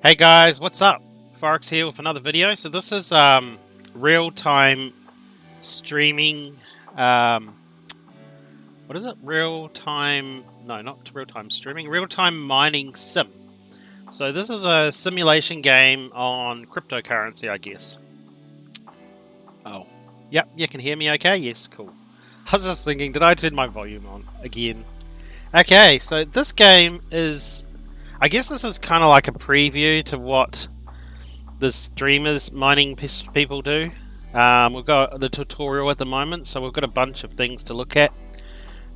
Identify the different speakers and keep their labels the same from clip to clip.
Speaker 1: Hey guys, what's up? Forox here with another video. So this is real-time streaming. What is it? Real-time? No, not real-time streaming. Real-time mining sim. So this is a simulation game on cryptocurrency, I guess. Oh, yep. You can hear me okay? Yes, cool. I was just thinking, did I turn my volume on again? Okay, so this game is. I guess this is kind of like a preview to what the streamers mining people do. We've got the tutorial at the moment, so we've got a bunch of things to look at.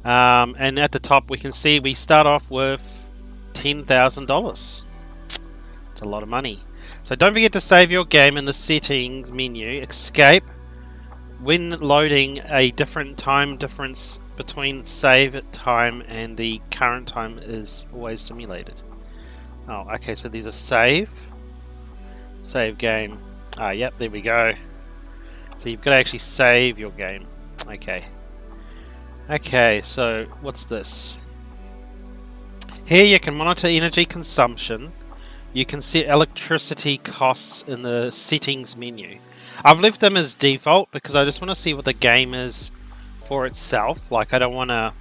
Speaker 1: And at the top we can see we start off with $10,000. It's a lot of money. So don't forget to save your game in the settings menu. Escape. When loading, a different time difference between save time and the current time is always simulated. Oh, okay, so these are save game. Ah, yep, there we go. So you've got to actually save your game. Okay, so what's this? Here you can monitor energy consumption. You can set electricity costs in the settings menu. I've left them as default because I just want to see what the game is for itself. Like, I don't want to,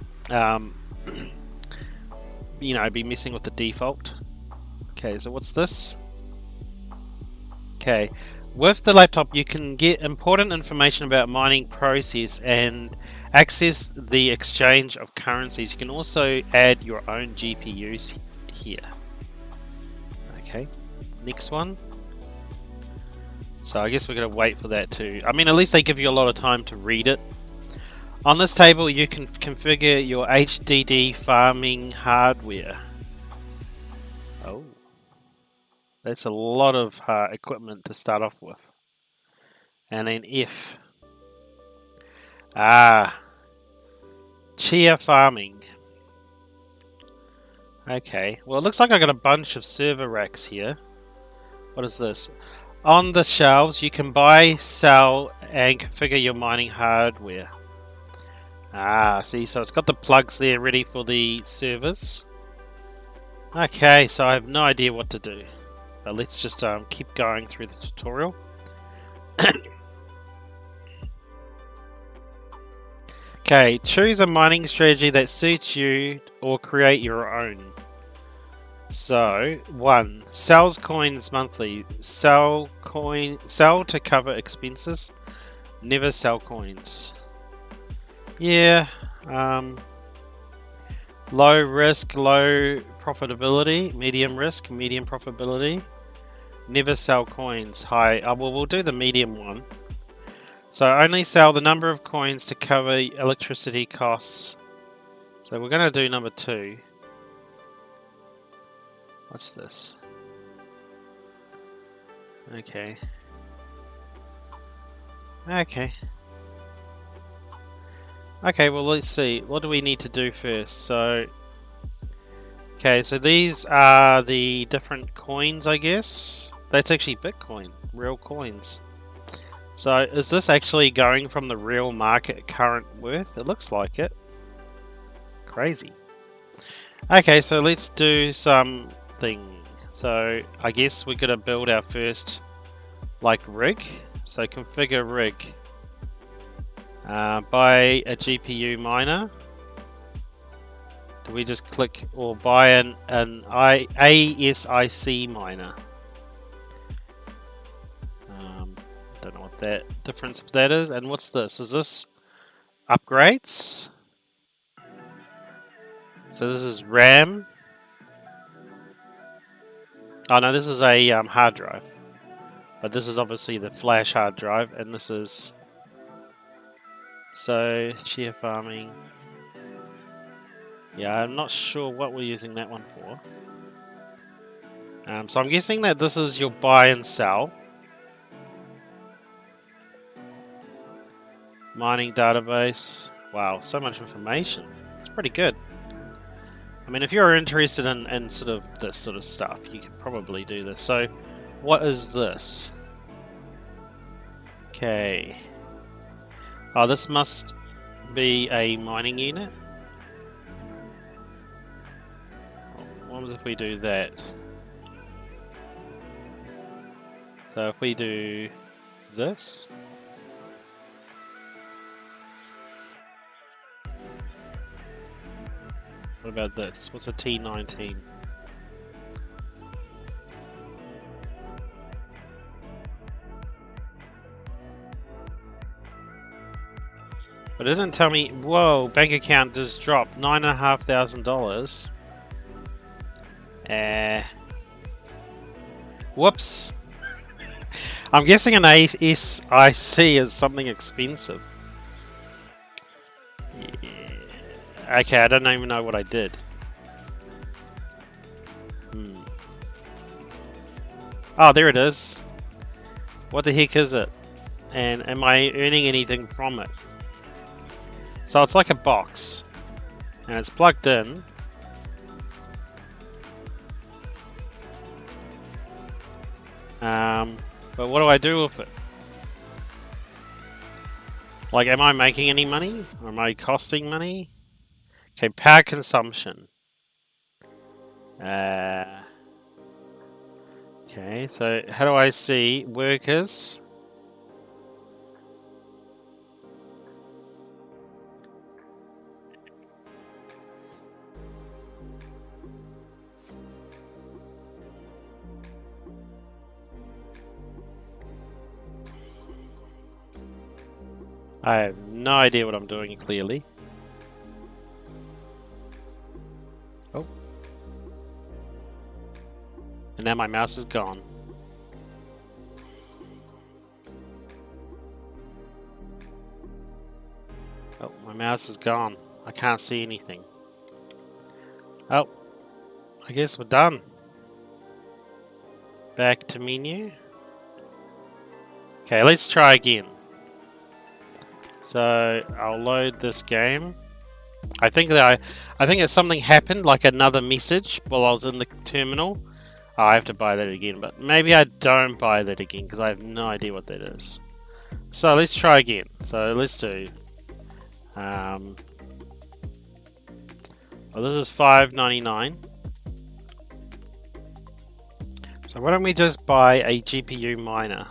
Speaker 1: be messing with the default. Okay, so what's this? Okay, with the laptop you can get important information about mining process and access the exchange of currencies. You can also add your own GPUs here. Okay, next one. So I guess we're going to wait for that too. I mean, at least they give you a lot of time to read it. On this table you can configure your HDD farming hardware. Oh. That's a lot of equipment to start off with. And then F. Chia farming. Okay, well it looks like I got a bunch of server racks here. What is this? On the shelves you can buy, sell and configure your mining hardware. See, so it's got the plugs there ready for the servers. Okay, so I have no idea what to do. But let's just keep going through the tutorial. Okay, choose a mining strategy that suits you or create your own. So, 1. Sells coins monthly. Sell to cover expenses. Never sell coins. Yeah. Low risk, low profitability. Medium risk, medium profitability. Never sell coins. High. Well, we'll do the medium one. So only sell the number of coins to cover electricity costs. So we're going to do number 2. What's this? Okay. Okay, well let's see. What do we need to do first? So these are the different coins, I guess. That's actually Bitcoin, real coins. So is this actually going from the real market current worth? It looks like it. Crazy. Okay, so let's do something. So I guess we're going to build our first rig. So configure rig. Buy a GPU miner. Do we just click or buy an ASIC miner? Don't know what that difference that is. And what's this? Is this upgrades? So this is RAM. Oh no, this is a hard drive. But this is obviously the flash hard drive, and this is chia farming. Yeah, I'm not sure what we're using that one for. So I'm guessing that this is your buy and sell. Mining database. Wow, so much information. It's pretty good. I mean, if you're interested in sort of this sort of stuff, you could probably do this. So, what is this? Okay. Oh, this must be a mining unit. What if we do that? So if we do this. What about this? What's a T19? But it didn't tell me. Whoa, bank account just dropped $9,500. Whoops. I'm guessing an ASIC is something expensive. Yeah. Okay, I don't even know what I did. Oh, there it is. What the heck is it? And am I earning anything from it? So it's like a box. And it's plugged in. But what do I do with it? Like, am I making any money? Or am I costing money? Okay, power consumption. Okay, so how do I see workers? I have no idea what I'm doing clearly. Oh. And now my mouse is gone. Oh, my mouse is gone. I can't see anything. Oh, I guess we're done. Back to menu. Okay, let's try again. So I'll load this game. I think that something happened, like another message while I was in the terminal. Oh, I have to buy that again, but maybe I don't buy that again because I have no idea what that is. So let's try again. So let's do. Well, this is $5.99. So why don't we just buy a GPU miner?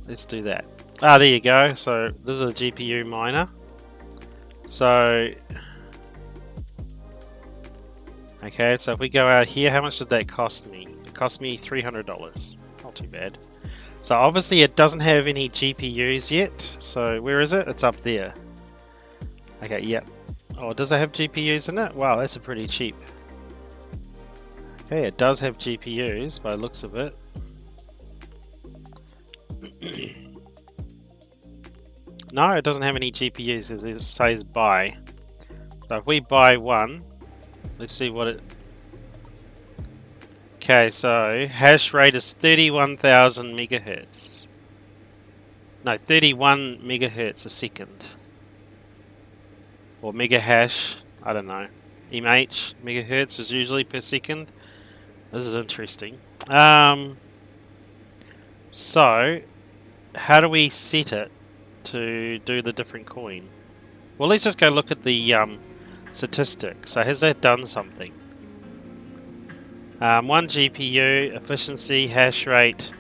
Speaker 1: Let's do that. Ah, there you go. So this is a GPU miner. So okay, so if we go out here, how much did that cost me? It cost me $300. Not too bad. So obviously it doesn't have any GPUs yet. So where is it? It's up there. Okay, yep. Oh, does it have GPUs in it? Wow, that's a pretty cheap. Okay, it does have GPUs by the looks of it. No, it doesn't have any GPUs, as it says buy. So if we buy one, let's see what it... Okay, so hash rate is 31,000 megahertz. No, 31 megahertz a second. Or mega hash, I don't know. MH, megahertz is usually per second. This is interesting. So, how do we set it to do the different coin? Well, let's just go look at the statistics. So has that done something? 1 GPU, efficiency, hash rate.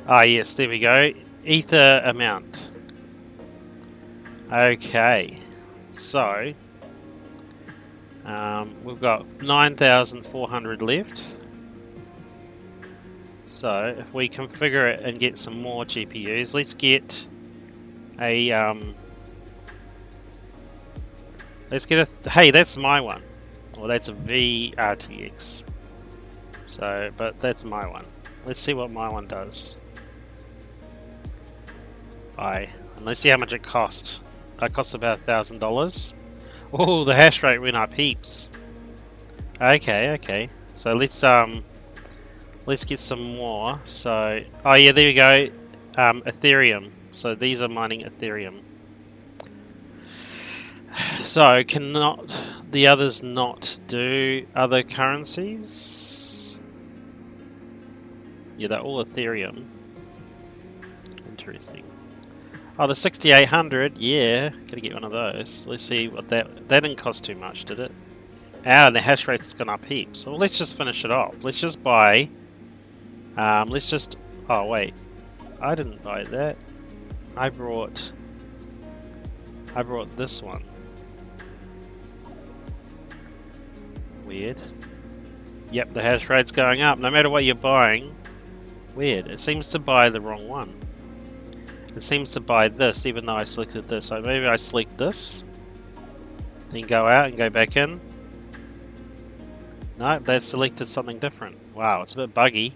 Speaker 1: Ah, yes, there we go. Ether amount. Okay, so we've got 9,400 left. So if we configure it and get some more GPUs, let's get a hey, that's my one. Well, that's a VRTX. So, but that's my one. Let's see what my one does. And let's see how much it costs. It costs about $1,000. Oh, the hash rate went up heaps. Okay. So let's get some more. So, oh yeah, there we go. Ethereum. So these are mining Ethereum. So cannot the others not do other currencies? Yeah, they're all Ethereum. Interesting. Oh, the 6800. Yeah, gotta get one of those. Let's see what that didn't cost too much, did it? Ah, and the hash rate's gone up heaps. So let's just finish it off. Let's just buy Let's just... Oh, wait. I didn't buy that. I brought this one. Weird. Yep, the hash rate's going up. No matter what you're buying. Weird. It seems to buy the wrong one. It seems to buy this, even though I selected this. So maybe I select this. Then go out and go back in. No, they've selected something different. Wow, it's a bit buggy.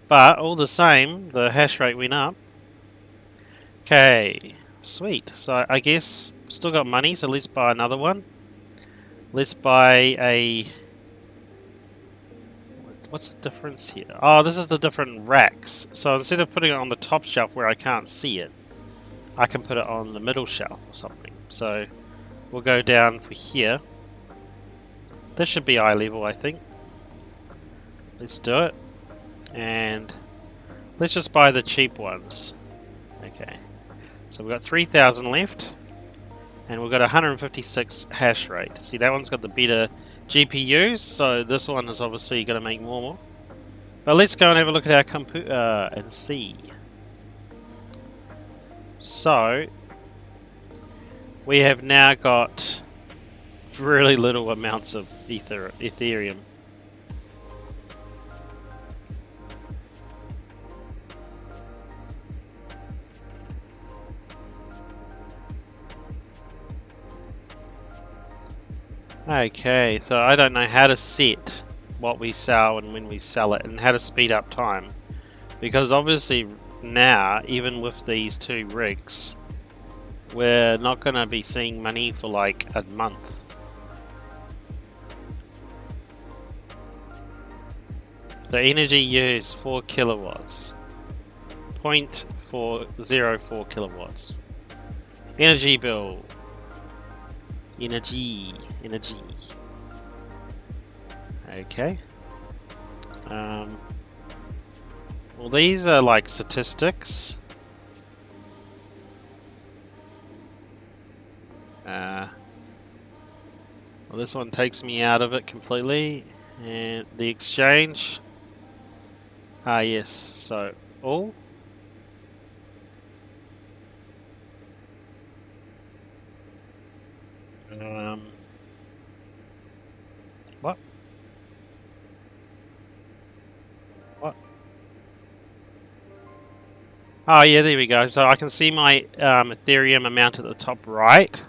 Speaker 1: But all the same, the hash rate went up. Okay, sweet. So I guess still got money, so let's buy another one. Let's buy a... What's the difference here? Oh, this is the different racks. So instead of putting it on the top shelf where I can't see it, I can put it on the middle shelf or something. So we'll go down for here. This should be eye level, I think. Let's do it. And let's just buy the cheap ones. Okay. So we've got 3,000 left. And we've got 156 hash rate. See, that one's got the better GPUs, so this one is obviously going to make more. But let's go and have a look at our computer and see. So, we have now got really little amounts of Ethereum. Okay, so I don't know how to set what we sell and when we sell it and how to speed up time. Because obviously now, even with these two rigs, we're not going to be seeing money for like a month. So energy use 4 kilowatts. 0.404 kilowatts. Energy bill. Energy. Okay. Well, these are like statistics. Well, this one takes me out of it completely. And the exchange. Ah, yes. So, all. What? What? Oh, yeah, there we go. So I can see my Ethereum amount at the top right.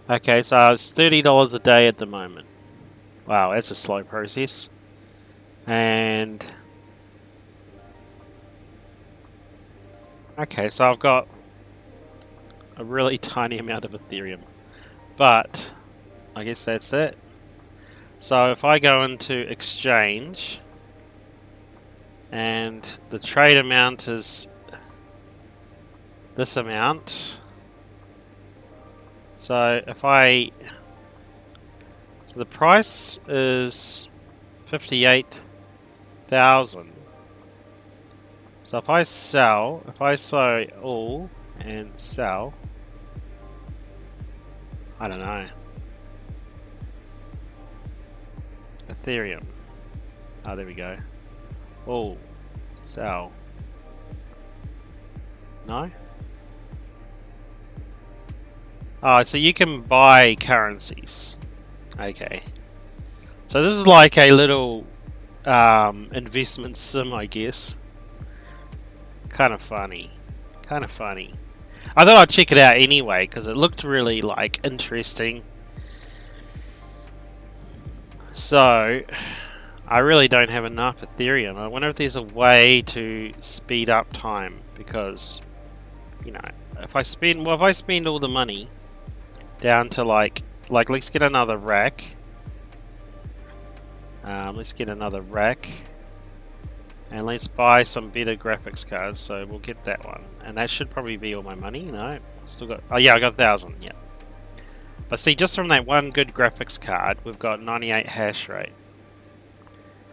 Speaker 1: Okay, so it's $30 a day at the moment. Wow, that's a slow process. And... okay, so I've got a really tiny amount of Ethereum. But I guess that's it. So if I go into exchange and the trade amount is this amount. So if I... so the price is 58,000. So if I say all and sell, I don't know. Ethereum. Oh, there we go. All, sell. No? Oh, so you can buy currencies. Okay. So this is like a little investment sim, I guess. Kind of funny. I thought I'd check it out anyway because it looked really like interesting. So I really don't have enough Ethereum. I wonder if there's a way to speed up time because, you know, if I spend all the money down to like let's get another rack. Let's get another rack. And let's buy some better graphics cards, so we'll get that one. And that should probably be all my money. No, still got... oh yeah, I got 1,000, yeah. But see, just from that one good graphics card, we've got 98 hash rate.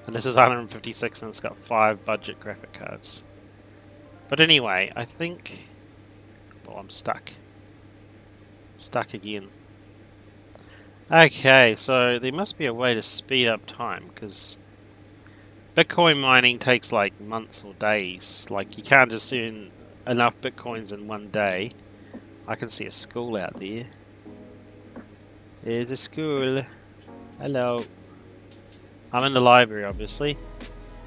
Speaker 1: And this is 156 and it's got 5 budget graphic cards. But anyway, I think... well, I'm stuck. Stuck again. Okay, so there must be a way to speed up time, because... Bitcoin mining takes like months or days. Like you can't just earn enough Bitcoins in one day. I can see a school out there. There's a school. Hello. I'm in the library, obviously.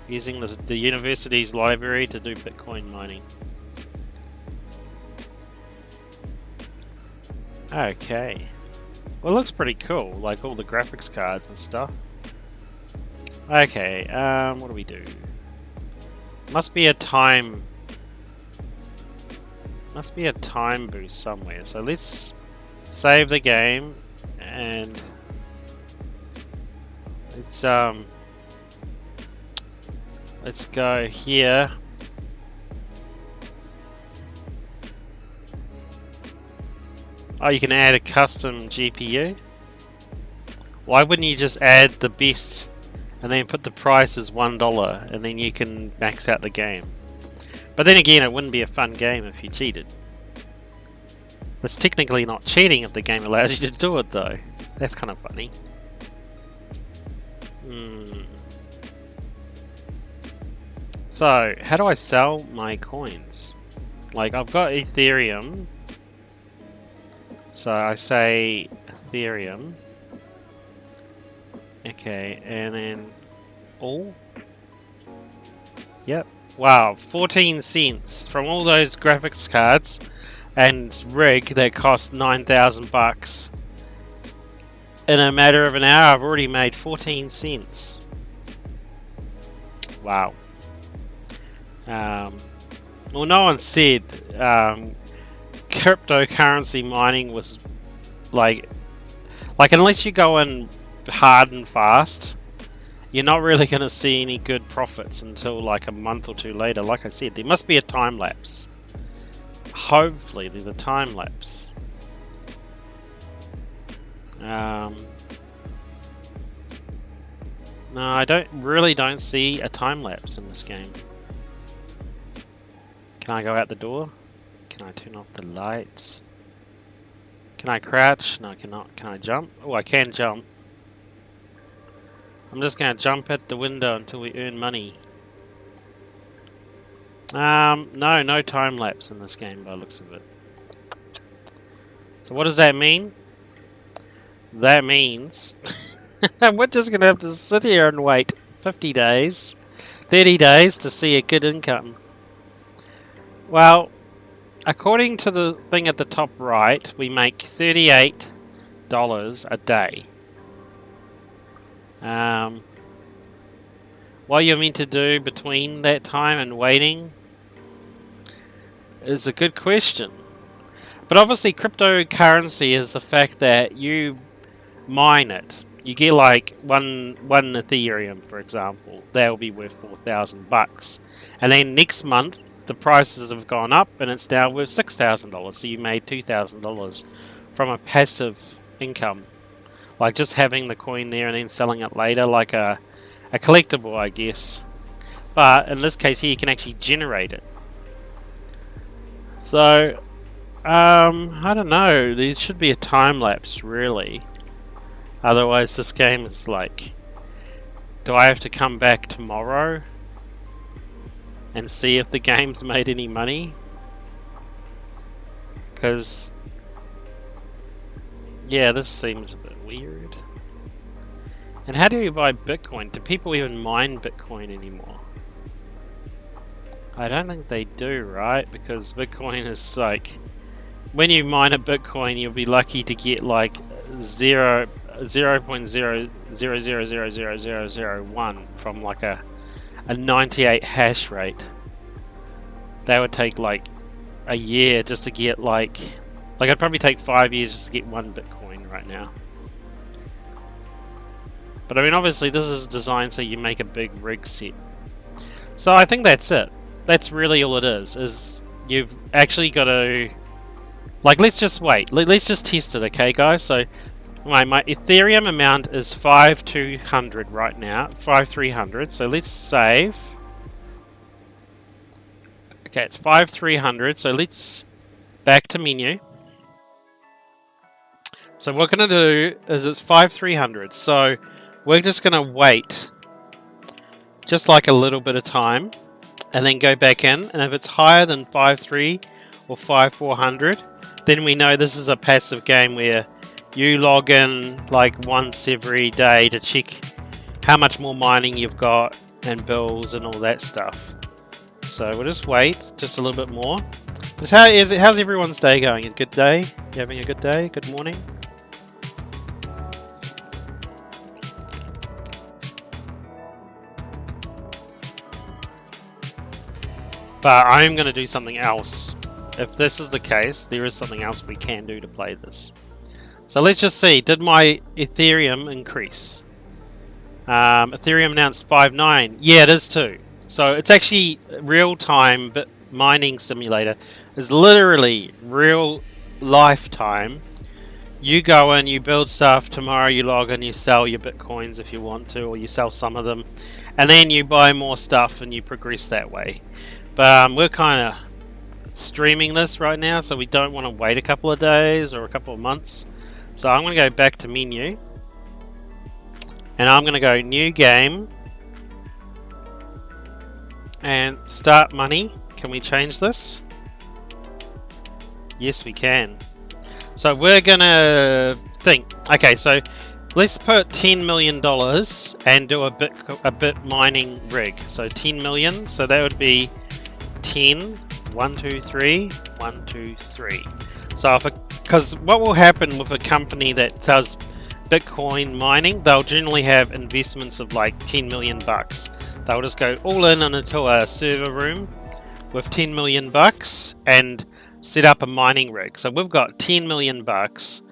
Speaker 1: Using the university's library to do Bitcoin mining. Okay. Well, it looks pretty cool, like all the graphics cards and stuff. Okay, what do we do? Must be a time boost somewhere. So let's save the game and let's go here. Oh, you can add a custom GPU? Why wouldn't you just add the best and then put the price as $1 and then you can max out the game? But then again, it wouldn't be a fun game if you cheated. It's technically not cheating if the game allows you to do it though. That's kind of funny. So, how do I sell my coins? Like, I've got Ethereum. So I say Ethereum. Okay, and then all. Yep. Wow, 14 cents from all those graphics cards and rig that cost 9,000 bucks. In a matter of an hour, I've already made 14 cents. Wow. Well, no one said cryptocurrency mining was like unless you go in hard and fast, you're not really going to see any good profits until like a month or two later. Like I said, there must be a time lapse. Hopefully there's a time lapse. No, I don't see a time lapse in this game. Can I go out the door? Can I turn off the lights? Can I crouch? No, I cannot. Can I jump? Oh, I can jump. I'm just going to jump at the window until we earn money. No time lapse in this game by the looks of it. So what does that mean? That means we're just going to have to sit here and wait 50 days, 30 days to see a good income. Well, according to the thing at the top right, we make $38 a day. What you're meant to do between that time and waiting is a good question. But obviously cryptocurrency is the fact that you mine it. You get like one Ethereum, for example. That will be worth 4,000 bucks. And then next month the prices have gone up and it's now worth $6,000. So you made $2,000 from a passive income. Like just having the coin there and then selling it later, like a collectible, I guess. But in this case here, you can actually generate it. So, I don't know. There should be a time lapse, really. Otherwise, this game is like, do I have to come back tomorrow and see if the game's made any money? Because, yeah, this seems a bit weird. And how do you buy Bitcoin? Do people even mine Bitcoin anymore? I don't think they do, right? Because Bitcoin is like, when you mine a Bitcoin, you'll be lucky to get like 0.000000001 from like a 98 hash rate. That would take like a year just to get like it'd probably take 5 years just to get one Bitcoin right now. But I mean, obviously this is designed so you make a big rig set. So I think that's it. That's really all it is you've actually got to, like, let's just wait. Let's just test it, okay, guys? So my Ethereum amount is 5,200 right now, 5,300. So let's save. Okay, it's 5,300. So let's back to menu. So what we're going to do is it's 5,300. So we're just going to wait just like a little bit of time, and then go back in, and if it's higher than 5.3 or 5.400, then we know this is a passive game where you log in like once every day to check how much more mining you've got and bills and all that stuff. So we'll just wait just a little bit more. But how's everyone's day going? A good day? You having a good day? Good morning? But I'm going to do something else. If this is the case, there is something else we can do to play this. So let's just see, did my Ethereum increase? Ethereum announced 5.9. Yeah, it is too. So it's actually real-time mining simulator. It's literally real lifetime. You go in, you build stuff, tomorrow you log in, you sell your bitcoins if you want to, or you sell some of them, and then you buy more stuff and you progress that way. But we're kind of streaming this right now, so we don't want to wait a couple of days or a couple of months. So I'm going to go back to menu, and I'm going to go new game, and start money. Can we change this? Yes, we can. So we're going to think, okay, so let's put $10 million and do a bit mining rig. So 10 million, so that would be 10, 1, 2, 3, 1, 2, 3. So because what will happen with a company that does Bitcoin mining, they'll generally have investments of like 10 million bucks. They'll just go all in into a server room with 10 million bucks and set up a mining rig. So we've got 10 million bucks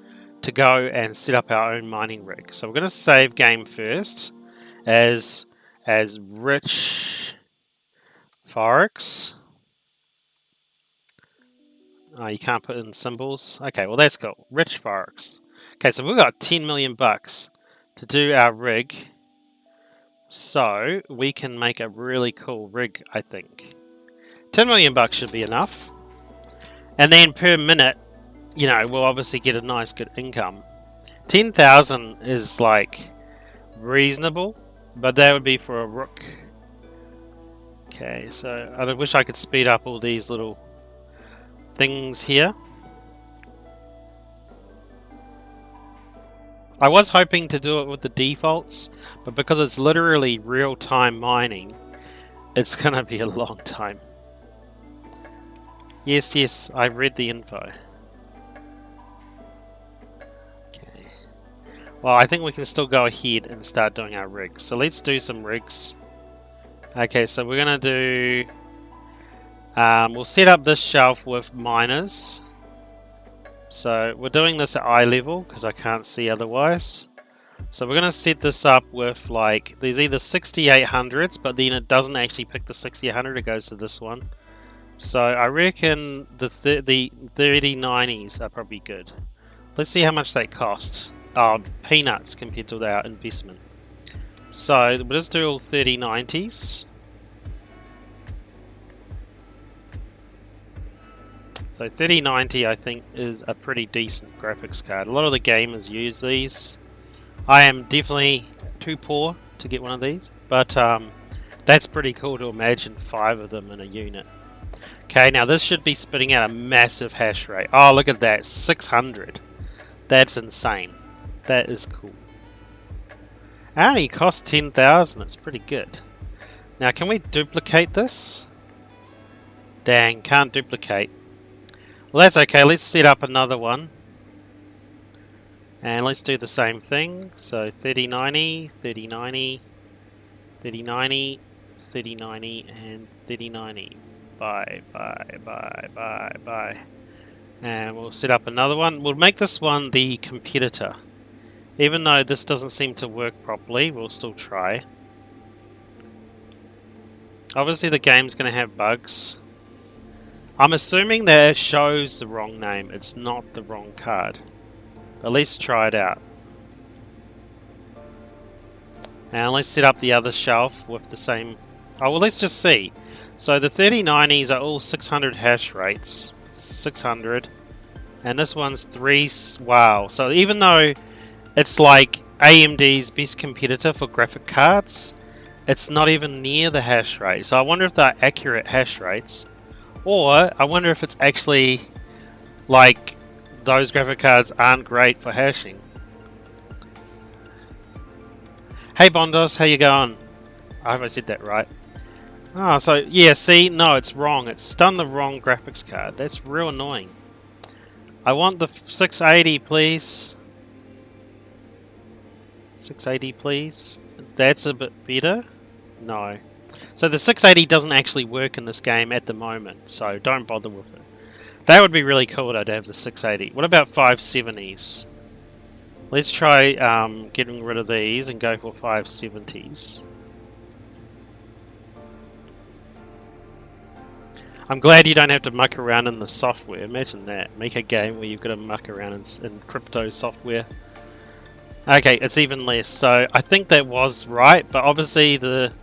Speaker 1: to go and set up our own mining rig. So we're going to save game first as Rich Forox. Oh, you can't put in symbols. Okay, well that's cool. Rich Forox. Okay, so we've got 10 million bucks to do our rig. So we can make a really cool rig, I think. 10 million bucks should be enough. And then per minute, you know, we'll obviously get a nice good income. 10,000 is like reasonable, but that would be for a rook. Okay, so I wish I could speed up all these little things here. I was hoping to do it with the defaults, but because it's literally real-time mining, it's gonna be a long time. Yes, I read the info. Okay. Well, I think we can still go ahead and start doing our rigs. So let's do some rigs. Okay, so we're gonna do... we'll set up this shelf with miners. So we're doing this at eye level because I can't see otherwise. So we're going to set this up with like, there's either 6800s, but then it doesn't actually pick the 6800, it goes to this one. So I reckon the 3090s are probably good. Let's see how much they cost. Oh, peanuts compared to our investment. So we'll just do all 3090s. So 3090 I think is a pretty decent graphics card. A lot of the gamers use these. I am definitely too poor to get one of these, but that's pretty cool to imagine 5 of them in a unit. Okay, now this should be spitting out a massive hash rate. Oh, look at that, 600. That's insane. That is cool. It only costs 10,000, it's pretty good. Now can we duplicate this? Dang, can't duplicate. Well, that's okay. Let's set up another one. And let's do the same thing. So 3090, 3090, 3090, 3090, and 3090. Bye. And we'll set up another one. We'll make this one the competitor. Even though this doesn't seem to work properly, we'll still try. Obviously the game's going to have bugs. I'm assuming that it shows the wrong name. It's not the wrong card. But let's try it out. And let's set up the other shelf with the same... Oh, well, let's just see. So the 3090s are all 600 hash rates. 600. And this one's 3... Wow. So even though it's like AMD's best competitor for graphic cards, it's not even near the hash rate. So I wonder if they're accurate hash rates, or I wonder if it's actually like those graphic cards aren't great for hashing. Hey Bondos, how you going? I hope I said that right. Oh, so yeah, see, no, it's wrong. It's done the wrong graphics card. That's real annoying. I want the 680, please. 680, please. That's a bit better. No. So the 680 doesn't actually work in this game at the moment, so don't bother with it. That would be really cool though, to have the 680. What about 570s? Let's try getting rid of these and go for 570s. I'm glad you don't have to muck around in the software. Imagine that. Make a game where you've got to muck around in crypto software. Okay, it's even less. So I think that was right, but obviously the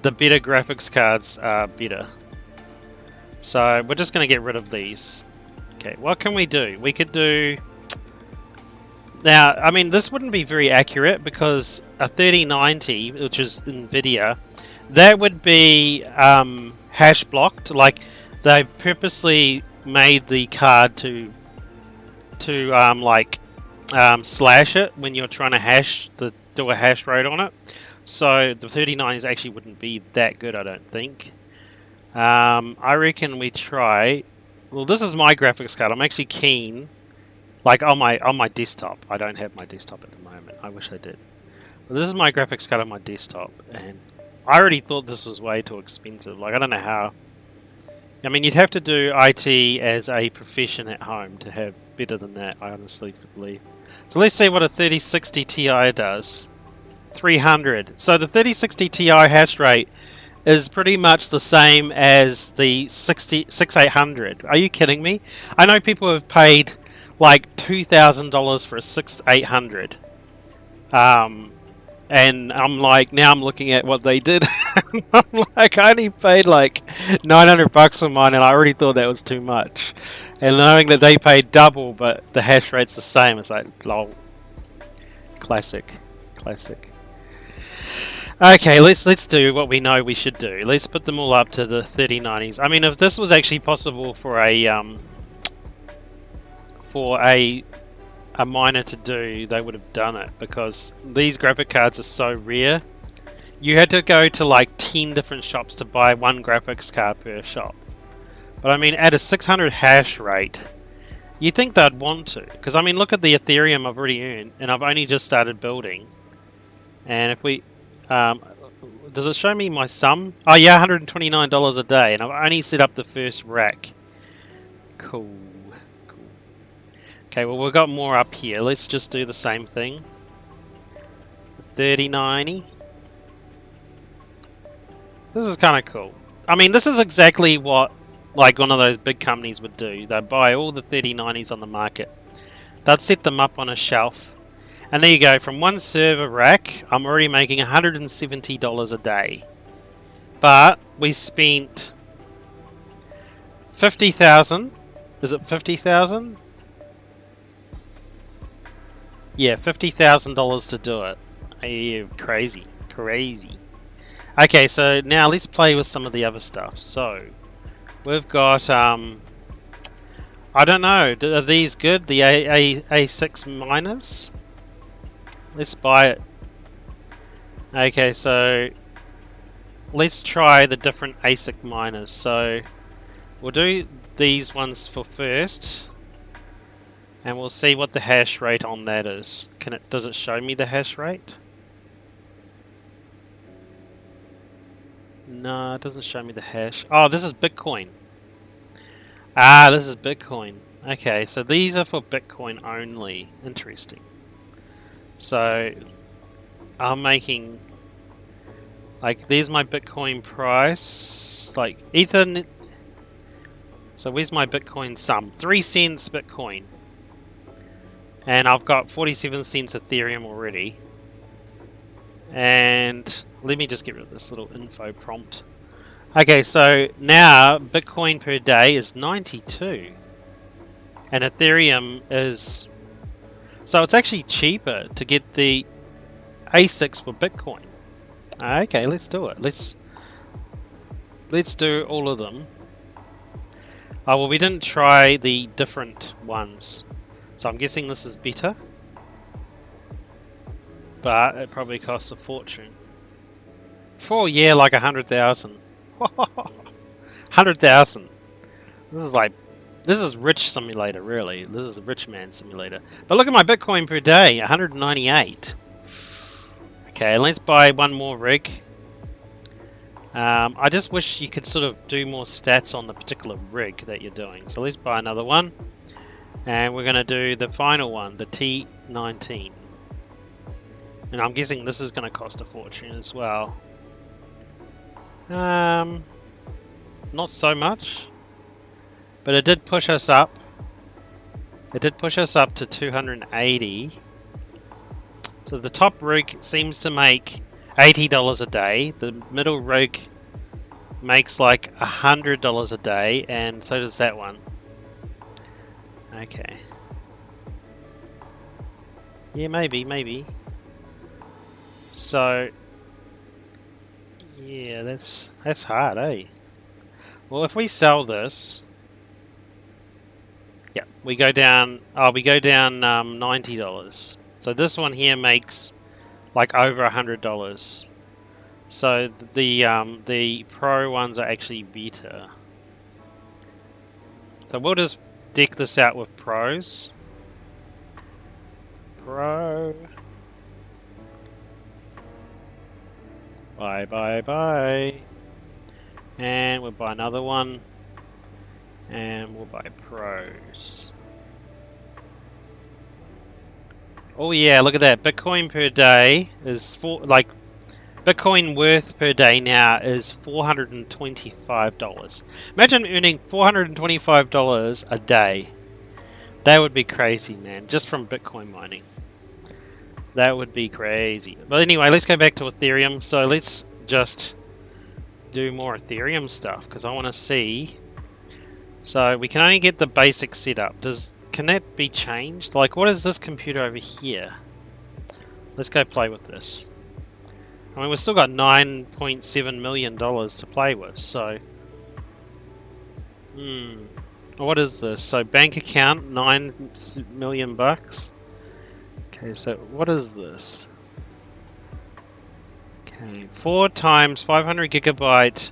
Speaker 1: better graphics cards are better. So we're just going to get rid of these. Okay, what can we do? We could do... Now, I mean, this wouldn't be very accurate because a 3090, which is NVIDIA, that would be hash blocked. Like, they purposely made the card to slash it when you're trying to do a hash rate on it. So the 3090s actually wouldn't be that good, I don't think. I reckon we try... Well, this is my graphics card. I'm actually keen... Like on my desktop. I don't have my desktop at the moment. I wish I did. But this is my graphics card on my desktop, and I already thought this was way too expensive. Like, I don't know how. I mean, you'd have to do IT as a profession at home to have better than that, I honestly believe. So let's see what a 3060 Ti does. 300. So the 3060 Ti hash rate is pretty much the same as the 6800. Are you kidding me? I know people have paid like $2,000 for a 6800, and I'm like, now I'm looking at what they did. I'm like, I only paid like $900 for mine, and I already thought that was too much. And knowing that they paid double, but the hash rate's the same, it's like, lol. Classic. Okay, let's do what we know we should do. Let's put them all up to the 3090s. I mean, if this was actually possible for a miner to do, they would have done it, because these graphic cards are so rare. You had to go to like 10 different shops to buy one graphics card per shop. But I mean, at a 600 hash rate, you'd think they'd want to, because I mean, look at the Ethereum I've already earned, and I've only just started building. And if we does it show me my sum? Oh yeah, $129 a day, and I've only set up the first rack. Cool. Okay, well, we've got more up here. Let's just do the same thing. 3090. This is kind of cool. I mean, this is exactly what like one of those big companies would do. They'd buy all the 3090s on the market. They'd set them up on a shelf. And there you go. From one server rack, I'm already making $170 a day. But we spent 50,000. Is it 50,000? Yeah, $50,000 to do it. Yeah, crazy. Okay, so now let's play with some of the other stuff. So, we've got, I don't know, are these good? The A6 miners? Let's buy it. Okay, so, let's try the different ASIC miners. So, we'll do these ones for first. And we'll see what the hash rate on that is. Does it show me the hash rate? No, it doesn't show me the hash. Oh, this is Bitcoin. Ah, this is Bitcoin. Okay, so these are for Bitcoin only. Interesting. So, I'm making... Like, there's my Bitcoin price. Like, Ether... So, where's my Bitcoin sum? 3 cents Bitcoin. And I've got 47 cents Ethereum already. And let me just get rid of this little info prompt. Okay, so now Bitcoin per day is 92. And Ethereum is... So it's actually cheaper to get the ASICs for Bitcoin. Okay, let's do it. Let's do all of them. Oh, well, we didn't try the different ones, so I'm guessing this is better. But it probably costs a fortune. For a year, like 100,000. 100,000. This is rich simulator, really. This is a rich man simulator. But look at my Bitcoin per day, 198. Okay, let's buy one more rig. I just wish you could sort of do more stats on the particular rig that you're doing. So let's buy another one. And we're going to do the final one, the T19. And I'm guessing this is going to cost a fortune as well. Not so much. But it did push us up. It did push us up to 280. So the top rig seems to make $80 a day. The middle rig makes like $100 a day, and so does that one. Okay. Yeah, maybe. So yeah, that's hard, eh? Well, if we sell this, yeah, we go down. Oh, we go down $90. So this one here makes like over $100. So the pro ones are actually better. So we'll just deck this out with pros. Pro. Bye. And we'll buy another one. And we'll buy pros. Oh yeah, look at that. Bitcoin per day is Bitcoin worth per day now is $425. Imagine earning $425 a day. That would be crazy, man. Just from Bitcoin mining. That would be crazy. But anyway, let's go back to Ethereum. So let's just do more Ethereum stuff because I want to see. So we can only get the basic setup. Can that be changed? Like, what is this computer over here? Let's go play with this. I mean, we've still got $9.7 million to play with, so... What is this? So, bank account, $9 million bucks. Okay, so what is this? Okay, 4 times 500 gigabyte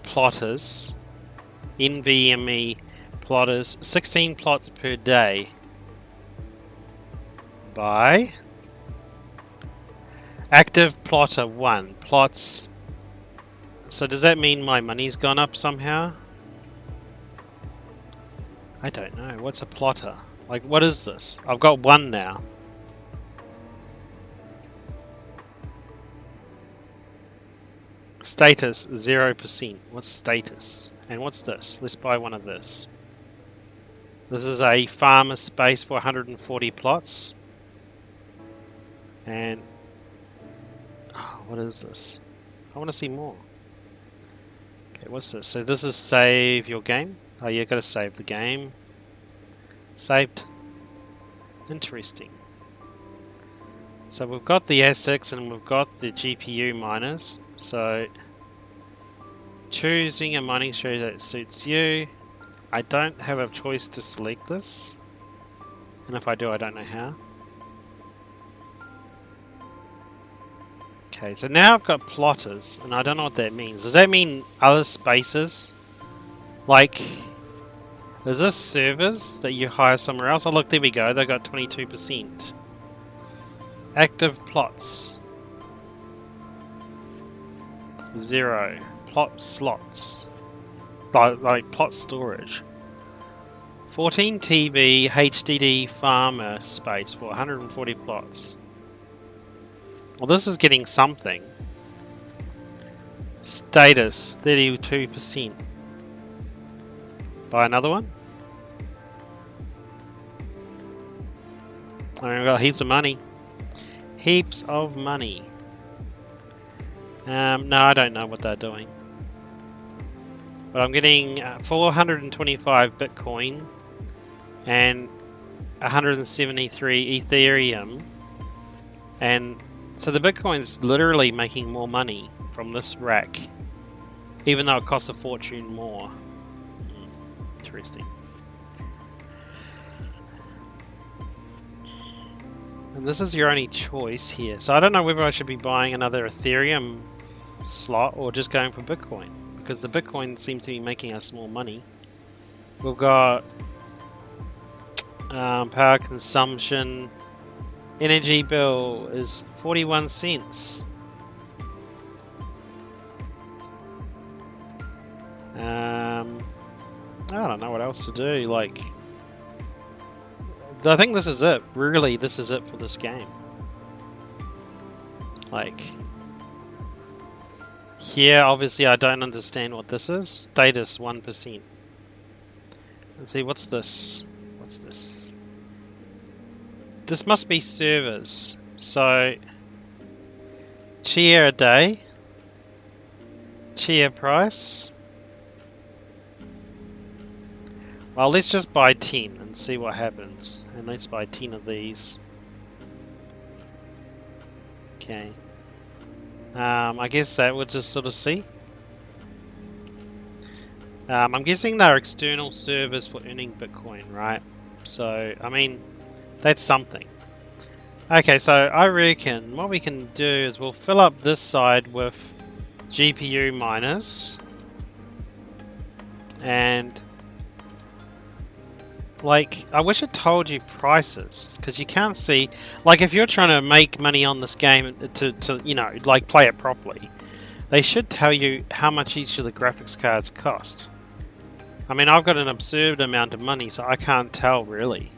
Speaker 1: plotters. NVMe plotters, 16 plots per day. Buy. Active plotter 1. Plots. So does that mean my money's gone up somehow? I don't know. What's a plotter? Like, what is this? I've got 1 now. Status 0%. What's status? And what's this? Let's buy one of this. This is a farmer space for 140 plots. And what is this? I want to see more. Okay, what's this? So this is save your game. Oh, you got to save the game. Saved. Interesting. So we've got the ASICs and we've got the GPU miners. So choosing a mining strategy that suits you. I don't have a choice to select this. And if I do, I don't know how. Okay, so now I've got plotters, and I don't know what that means. Does that mean other spaces? Like, is this servers that you hire somewhere else? Oh look, there we go, they got 22%. Active plots. 0. Plot slots. Like plot storage. 14 TB HDD farmer space for 140 plots. Well, this is getting something. Status 32%. Buy another one. I mean, we've got heaps of money. Heaps of money. No, I don't know what they're doing. But I'm getting 425 Bitcoin and 173 Ethereum and So the Bitcoin's literally making more money from this rack, even though it costs a fortune more. Interesting. And this is your only choice here. So I don't know whether I should be buying another Ethereum slot or just going for Bitcoin, because the Bitcoin seems to be making us more money. We've got power consumption. Energy bill is 41 cents. I don't know what else to do. Like, I think this is it. Really, this is it for this game. Like, here, obviously, I don't understand what this is. Status 1%. Let's see, what's this? What's this? This must be servers. So, chia a day. Chia price. Well, let's just buy 10 and see what happens. And let's buy 10 of these. Okay. I guess that would just sort of see. I'm guessing they're external servers for earning Bitcoin, right? So, I mean, that's something. Okay, so I reckon what we can do is we'll fill up this side with GPU miners. And like, I wish it told you prices, because you can't see. Like, if you're trying to make money on this game to you know, like, play it properly, they should tell you how much each of the graphics cards cost. I mean, I've got an absurd amount of money, so I can't tell really.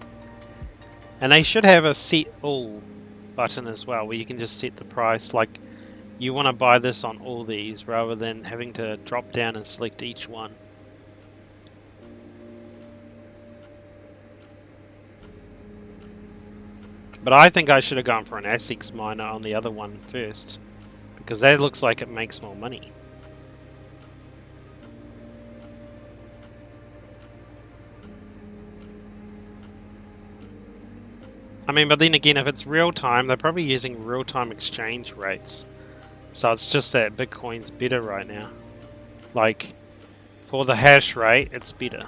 Speaker 1: And they should have a set all button as well, where you can just set the price. Like, you want to buy this on all these, rather than having to drop down and select each one. But I think I should have gone for an ASICs miner on the other one first, because that looks like it makes more money. I mean, but then again, if it's real time, they're probably using real time exchange rates. So it's just that Bitcoin's better right now. Like, for the hash rate, it's better.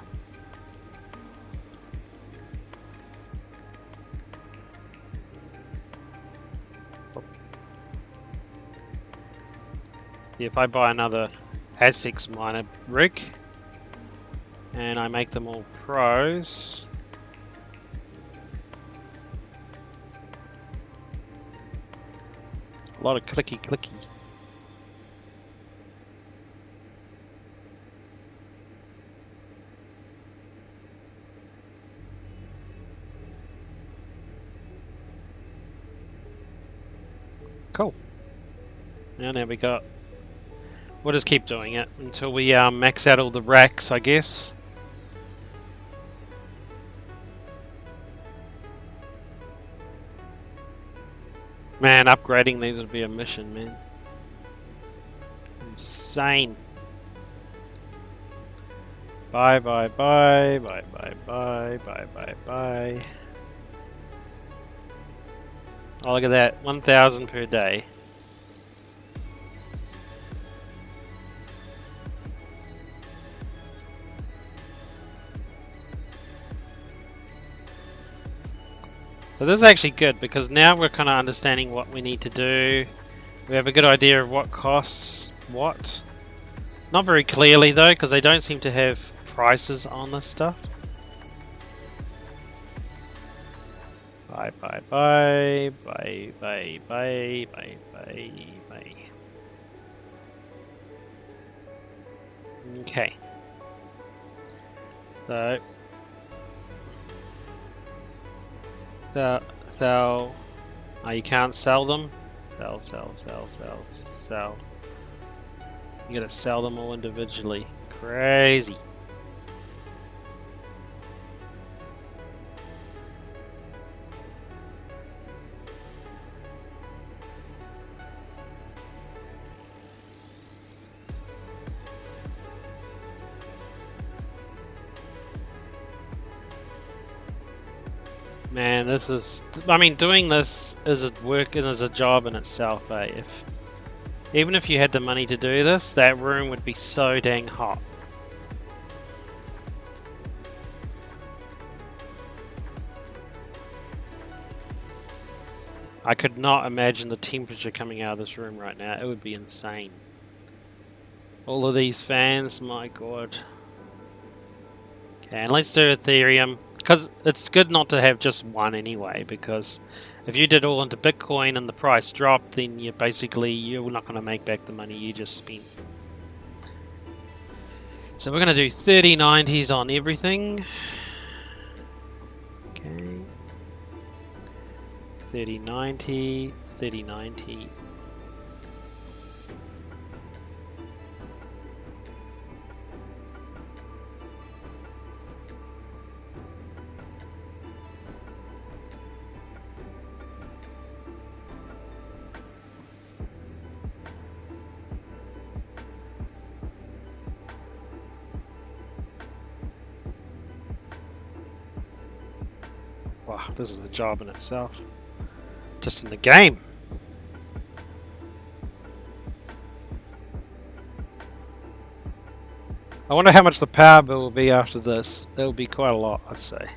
Speaker 1: If I buy another ASICs miner rig and I make them all pros, a lot of clicky. Cool. Now we got. We'll just keep doing it until we max out all the racks, I guess. Man, upgrading these would be a mission, man. Insane. Bye. Oh, look at that. 1,000 per day. So this is actually good, because now we're kind of understanding what we need to do. We have a good idea of what costs what. Not very clearly though, because they don't seem to have prices on this stuff. Bye. Okay. So, sell. Oh, you can't sell them? Sell. You gotta sell them all individually. Crazy. Man, this is... I mean, doing this is a work and is a job in itself, eh? Even if you had the money to do this, that room would be so dang hot. I could not imagine the temperature coming out of this room right now. It would be insane. All of these fans, my god. Okay, and let's do Ethereum. Because it's good not to have just one anyway, because if you did all into Bitcoin and the price dropped, then you're not going to make back the money you just spent. So we're going to do 3090s on everything. Okay. 3090, 3090. Wow, this is a job in itself. Just in the game. I wonder how much the power bill will be after this. It'll be quite a lot, I'd say.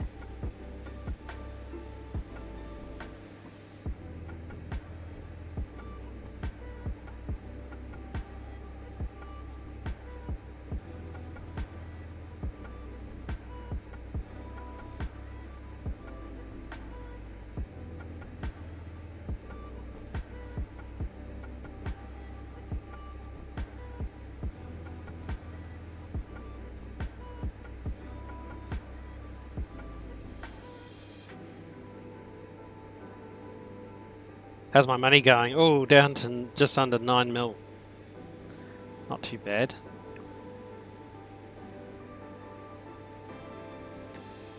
Speaker 1: How's my money going? Oh, down to just under 9 mil. Not too bad.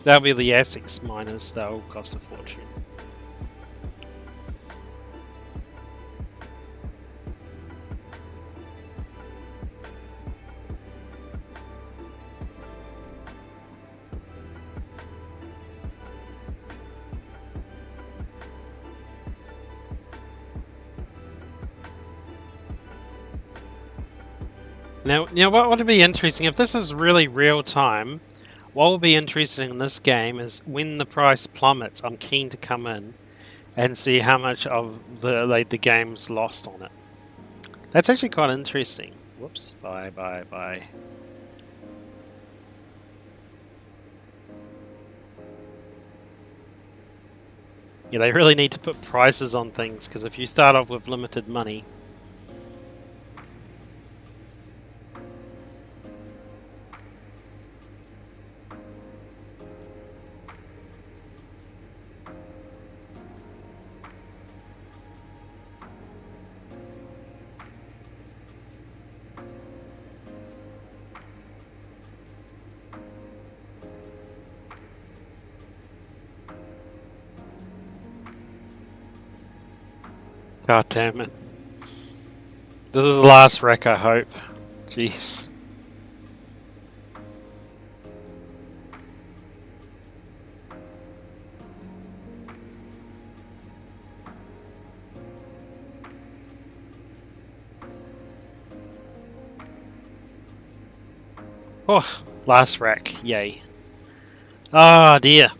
Speaker 1: That'll be the ASICs miners, they'll cost a fortune. Now, you know what would be interesting, if this is really real time, what will be interesting in this game is when the price plummets, I'm keen to come in and see how much of the game's lost on it. That's actually quite interesting. Whoops, bye. Yeah, they really need to put prices on things, because if you start off with limited money... God damn it. This is the last wreck, I hope. Jeez. Oh, last rack, yay. Oh dear.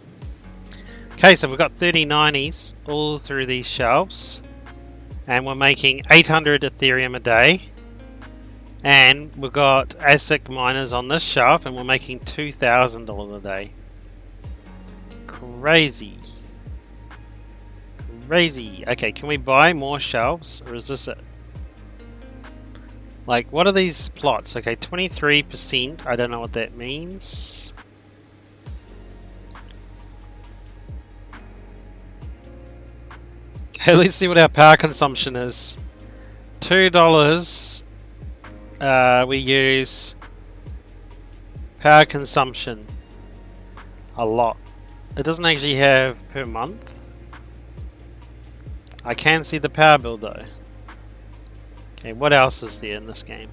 Speaker 1: Okay, so we've got 3090s all through these shelves. And we're making 800 Ethereum a day. And we've got ASIC miners on this shelf, and we're making $2,000 a day. Crazy. Crazy. Okay, can we buy more shelves, or is this it? Like, what are these plots? Okay, 23%. I don't know what that means. Okay, let's see what our power consumption is. $2. We use power consumption a lot. It doesn't actually have per month. I can see the power bill though. Okay, what else is there in this game?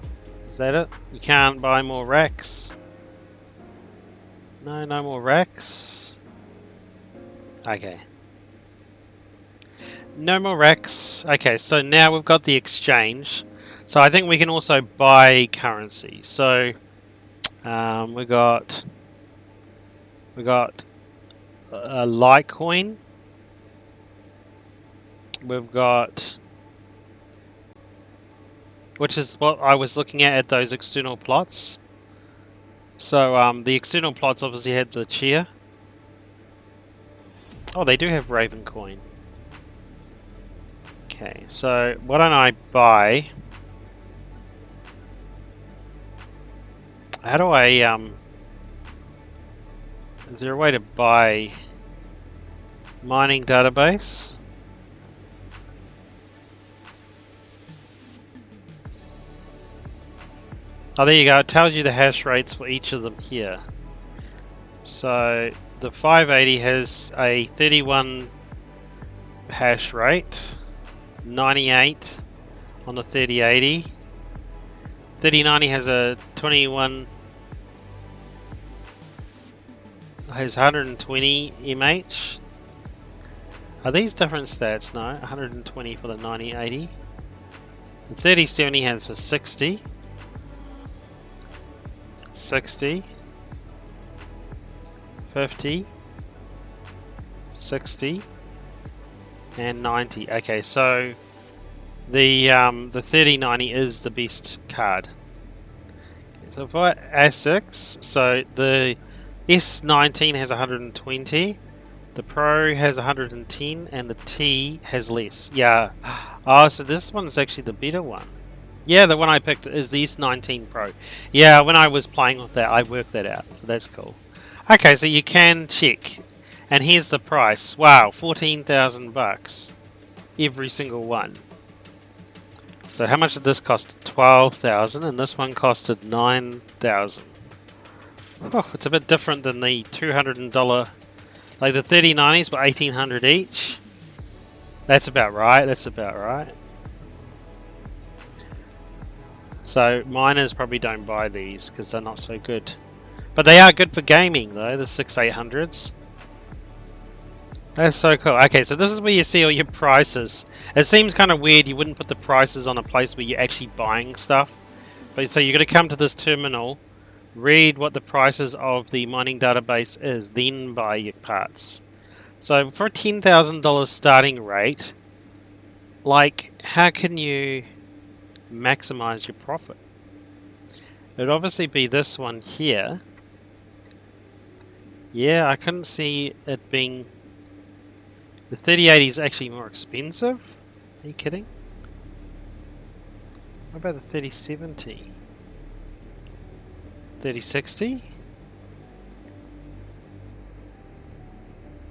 Speaker 1: Is that it? You can't buy more racks. No more racks. Okay. No more Rex. Okay, so now we've got the exchange. So I think we can also buy currency. So we got a Litecoin. We've got, which is what I was looking at those external plots. So the external plots obviously had the Chia. Oh, they do have Raven coin. Okay, so why don't I buy? How do I is there a way to buy mining database? Oh, there you go. It tells you the hash rates for each of them here. So the 580 has a 31 hash rate, 98 on the 3080. 3090 has a 21, has 120 mH. Are these different stats? No, 120 for the 9080. The 3070 has a 60, 60, 50, 60, and 90. Okay, so the 3090 is the best card. So if I ASICs, so the S19 has 120, the Pro has 110, and the T has less. Yeah. Oh, so this one's actually the better one. Yeah, the one I picked is the S19 Pro. Yeah, when I was playing with that, I worked that out. So that's cool. Okay, so you can check. And here's the price. Wow, 14,000 bucks. Every single one. So how much did this cost? 12,000, and this one costed 9,000. Oh, it's a bit different than the $200. Like the 3090s were 1,800 each. That's about right. That's about right. So miners probably don't buy these because they're not so good. But they are good for gaming though, the 6800s. That's so cool. Okay, so this is where you see all your prices. It seems kind of weird you wouldn't put the prices on a place where you're actually buying stuff. But so you're going to come to this terminal, read what the prices of the mining database is, then buy your parts. So for a $10,000 starting rate, like how can you maximize your profit? It would obviously be this one here. Yeah, I couldn't see it being... The 3080 is actually more expensive? Are you kidding? What about the 3070? 3060?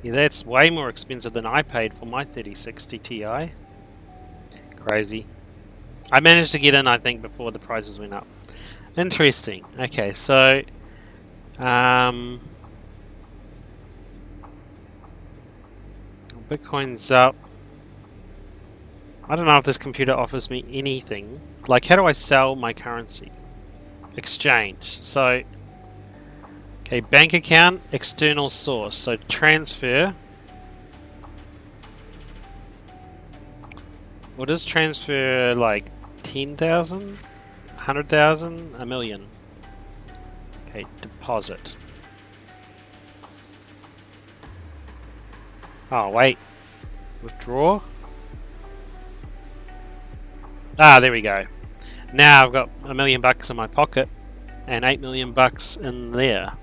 Speaker 1: Yeah, that's way more expensive than I paid for my 3060 Ti. Crazy. I managed to get in, I think, before the prices went up. Interesting. Okay, so... Bitcoin's up. I don't know if this computer offers me anything. Like, how do I sell my currency? Exchange. So, okay, bank account, external source. So, transfer. What is transfer like? 10,000? 100,000? A million? Okay, deposit. Oh, wait. Withdraw? Ah, there we go. Now I've got $1 million in my pocket and 8 million bucks in there.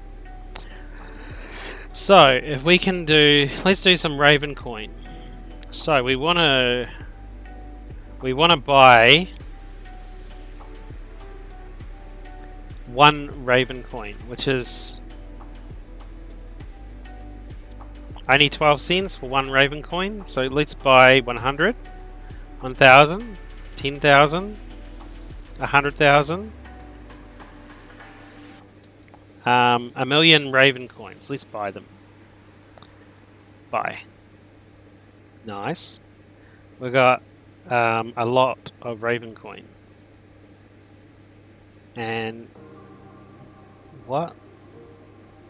Speaker 1: So, if we can do... Let's do some Raven coin. So, we want to buy one Raven coin, which is... Only 12 cents for one Raven coin, so let's buy 100, 1,000, 10,000, 100,000, a million Raven coins. Let's buy them. Buy. Nice. We got a lot of Raven coin. And what?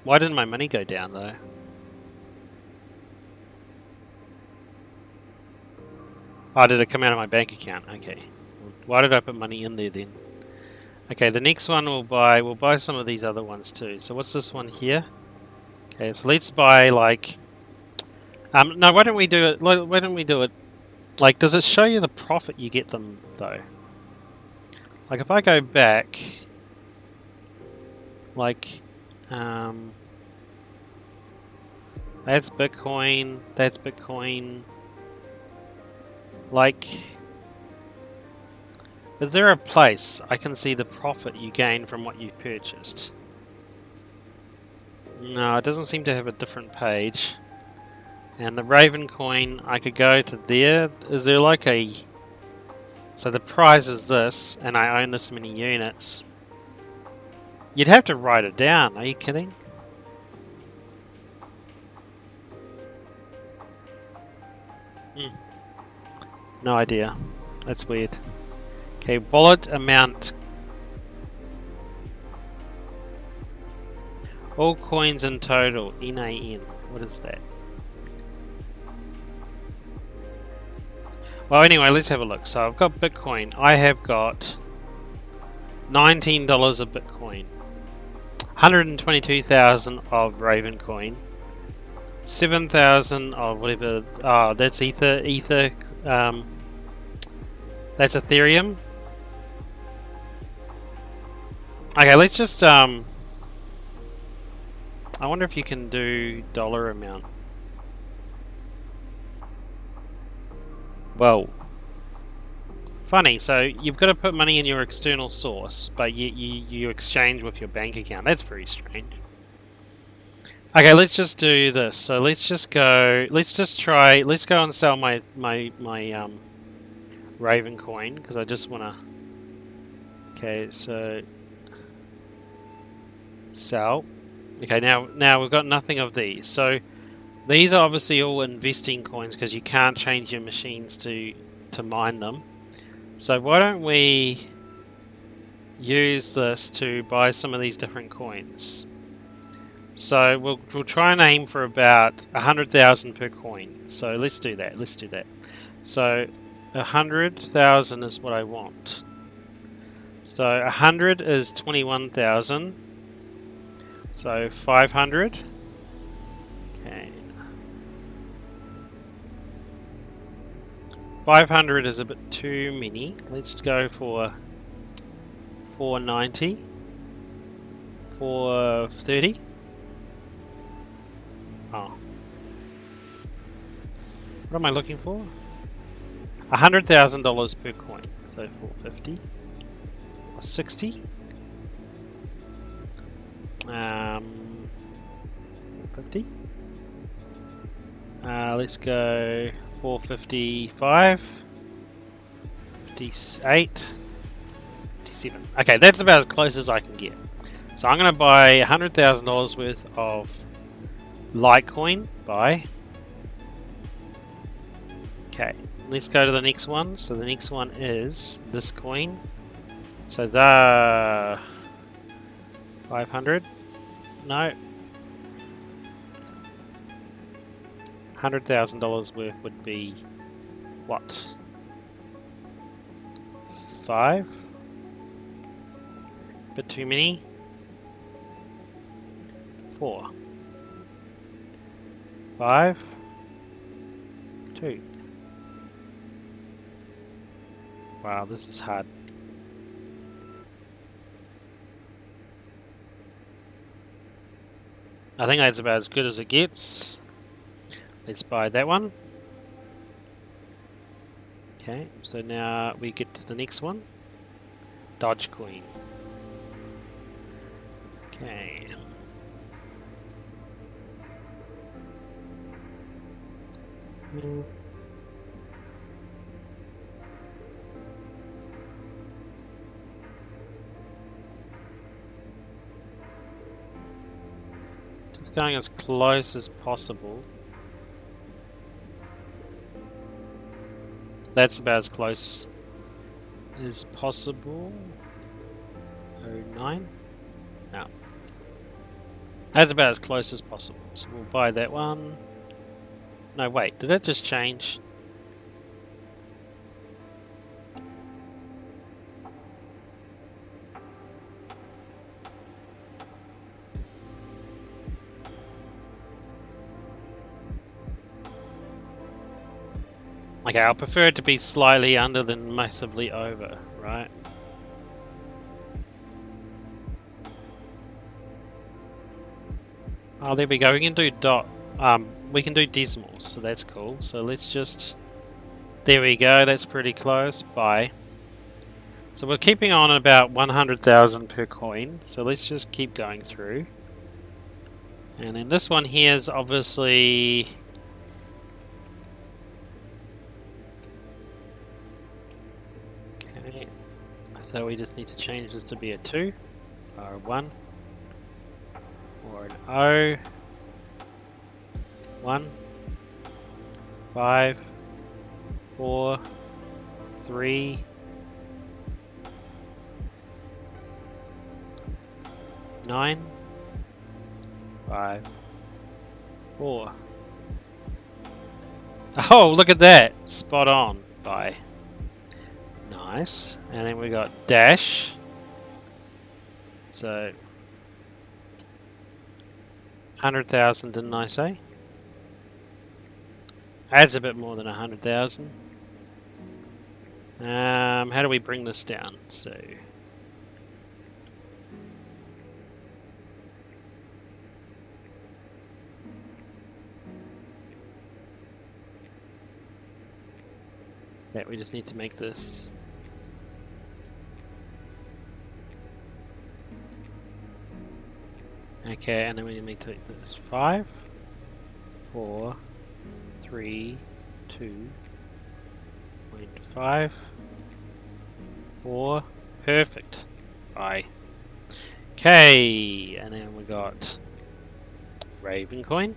Speaker 1: Why didn't my money go down though? Oh, did it come out of my bank account? Okay. Why did I put money in there then? Okay, the next one we'll buy some of these other ones too. So what's this one here? Okay, so let's buy like no, why don't we do it like, does it show you the profit you get them though? Like if I go back like that's Bitcoin, that's Bitcoin. Like, is there a place I can see the profit you gain from what you've purchased? No, it doesn't seem to have a different page. And the Raven coin, I could go to there. Is there like a... So the price is this, and I own this many units. You'd have to write it down, are you kidding? No idea. That's weird. Okay, wallet amount. All coins in total, NAN. What is that? Well, anyway, let's have a look. So I've got Bitcoin. I have got $19 of Bitcoin. 122,000 of Raven coin. 7,000 of whatever. Oh, that's Ether. That's Ethereum. Okay, let's just I wonder if you can do dollar amount. Well, funny. So you've got to put money in your external source, but you exchange with your bank account. That's very strange. Okay, let's just do this. So let's just go. Let's just try. Let's go and sell my Raven coin because I just want to. Okay, so sell. Okay, now we've got nothing of these. So these are obviously all investing coins because you can't change your machines to mine them. So why don't we use this to buy some of these different coins? So we'll try and aim for about 100,000 per coin. So let's do that. Let's do that. So 100,000 is what I want. So 100 is 21,000. So 500. Okay. 500 is a bit too many. Let's go for 490. 430. Oh. What am I looking for? $100,000 per coin. So 450. 60. 450. Let's go 455. 58. 57. Okay, that's about as close as I can get. So I'm going to buy $100,000 worth of Litecoin. Buy. Okay, let's go to the next one. So the next one is this coin. So the 500. No. $100,000 worth would be what? 5? Bit too many. 4. 5. 2. Wow, this is hard. I think that's about as good as it gets. Let's buy that one. Okay, so now we get to the next one. Dogecoin. Okay. Just going as close as possible. That's about as close as possible. 09. No. That's about as close as possible. So we'll buy that one. No, wait, did it just change? Okay, I'll prefer it to be slightly under than massively over, right? Oh, there we go. We can do we can do decimals, so that's cool. So let's just, there we go. That's pretty close. Bye. So we're keeping on at about 100,000 per coin. So let's just keep going through. And then this one here is obviously, okay. So we just need to change this to be a 2 or a 1 or an O. 1, 5, 4, 3, 9, 5, 4. Oh, look at that! Spot on. Bye. Nice. And then we got dash. So 100,000, didn't I say? Adds a bit more than 100,000. How do we bring this down? So yeah, we just need to make this. Okay, and then we need to make this 5, 4, 3, 2, 0.5, 4, perfect. Bye. Okay, and then we got Raven coin.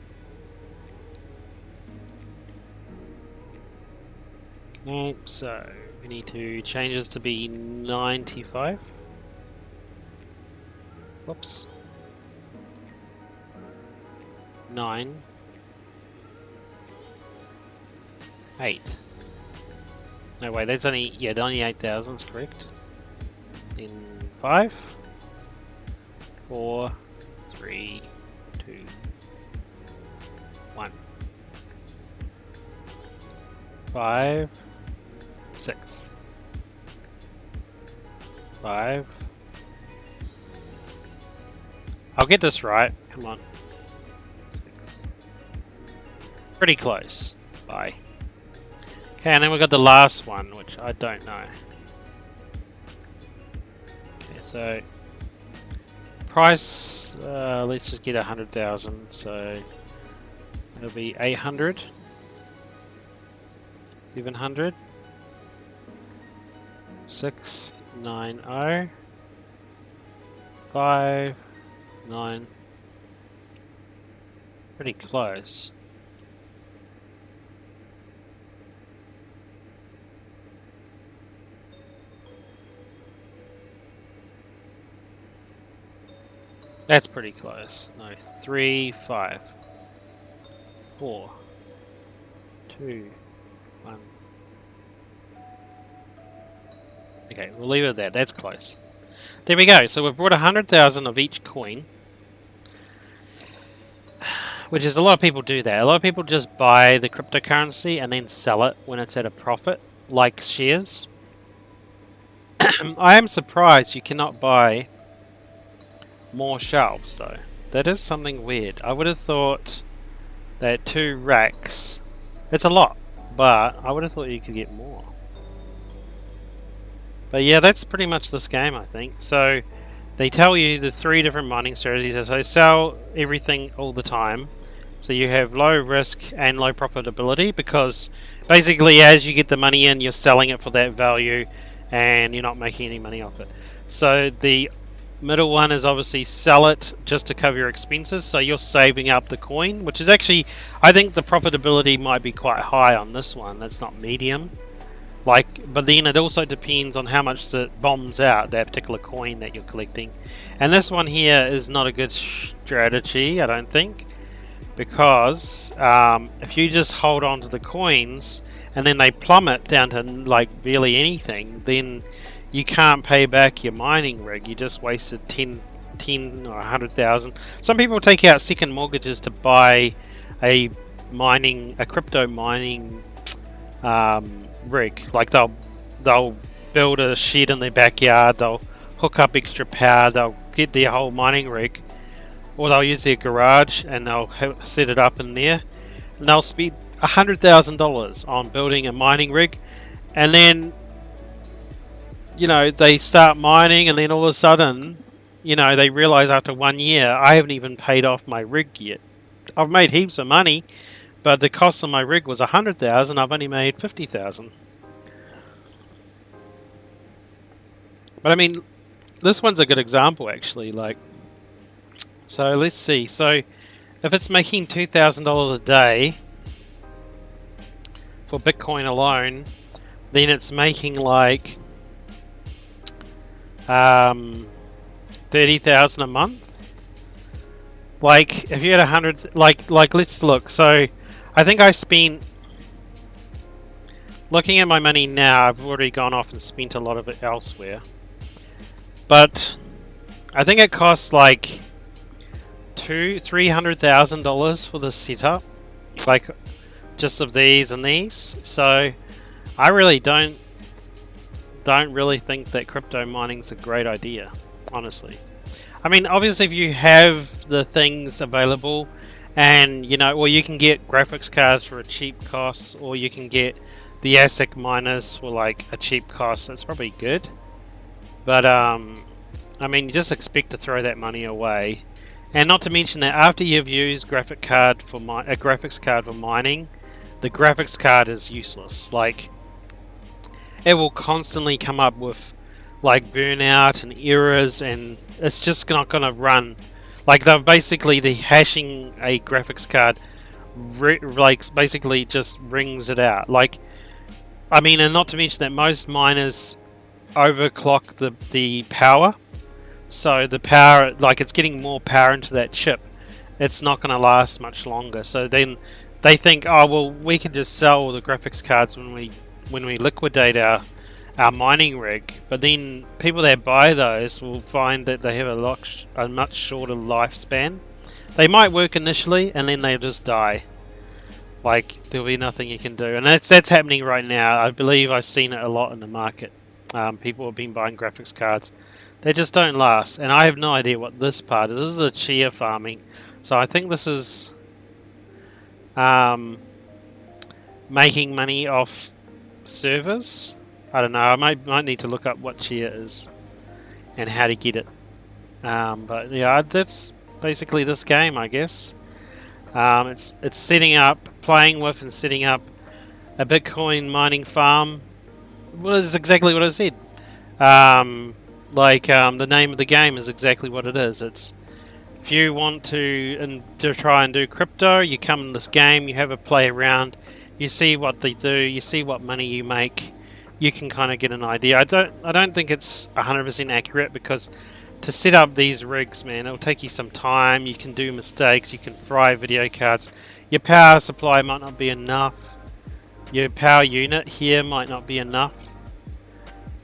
Speaker 1: Okay, so we need to change this to be 95. Whoops. 9, 8. No way, that's only, yeah, only 8,000 is correct. Then 5, 4, 3, 2, 1. 5, 6. 5. I'll get this right. Come on. 6. Pretty close. Bye. Okay, and then we've got the last one, which I don't know. Okay, so price, let's just get 100,000, so it'll be 800, 700, 690, 5, 9. Pretty close. That's pretty close. No, 3, 5, 4, 2, 1. Okay, we'll leave it at that. That's close. There we go. So we've brought 100,000 of each coin, which is a lot of people do that. A lot of people just buy the cryptocurrency and then sell it when it's at a profit, like shares. I am surprised you cannot buy more shelves though. That is something weird. I would have thought that 2 racks, it's a lot, but I would have thought you could get more. But yeah, that's pretty much this game, I think. So they tell you the 3 different mining strategies. So sell everything all the time. So you have low risk and low profitability, because basically as you get the money in, you're selling it for that value and you're not making any money off it. So the middle one is obviously sell it just to cover your expenses, so you're saving up the coin, which is actually, I think the profitability might be quite high on this one. That's not medium. But then it also depends on how much it bombs out, that particular coin that you're collecting. And this one here is not a good strategy, I don't think, because if you just hold on to the coins and then they plummet down to like barely anything, then you can't pay back your mining rig. You just wasted 10 or 100,000. Some people take out second mortgages to buy a crypto mining rig. Like they'll build a shed in their backyard. They'll hook up extra power. They'll get their whole mining rig, or they'll use their garage and they'll set it up in there. And they'll spend $100,000 on building a mining rig, and then they start mining, and then all of a sudden, they realize after 1 year, I haven't even paid off my rig yet. I've made heaps of money, but the cost of my rig was $100,000. I've only made $50,000. But I mean, this one's a good example actually. So let's see. So if it's making $2,000 a day for Bitcoin alone, then it's making like 30,000 a month. Like if you had 100, like let's look. So I think I spent, looking at my money now, I've already gone off and spent a lot of it elsewhere. But I think it costs like $300,000 for the setup, like just of these and these. So I really don't really think that crypto mining's a great idea, honestly. I mean, obviously, if you have the things available, and or you can get graphics cards for a cheap cost, or you can get the ASIC miners for like a cheap cost, that's probably good. But I mean, you just expect to throw that money away, and not to mention that after you've used a graphics card for mining, the graphics card is useless. Like, it will constantly come up with like burnout and errors, and it's just not going to run. Like, they're basically hashing a graphics card, like basically just rings it out. Like, I mean, and not to mention that most miners overclock the power, so the power, like, it's getting more power into that chip. It's not going to last much longer. So then they think, oh well, we can just sell all the graphics cards when we liquidate our mining rig. But then people that buy those will find that they have a much shorter lifespan. They might work initially, and then they'll just die. Like, there'll be nothing you can do, and that's happening right now. I believe I've seen it a lot in the market. People have been buying graphics cards. They just don't last, and I have no idea what this part is. This is the chia farming, so I think this is making money off servers. I don't know. I might need to look up what chia is and how to get it. But yeah, that's basically this game, I guess. It's setting up, playing with, and setting up a Bitcoin mining farm. Well, it's exactly what I said. The name of the game is exactly what it is. It's, if you want to try and do crypto, you come in this game, you have a play around, you see what they do, you see what money you make. You can kind of get an idea. I don't think it's 100% accurate, because to set up these rigs, man, it'll take you some time. You can do mistakes. You can fry video cards. Your power supply might not be enough. Your power unit here might not be enough.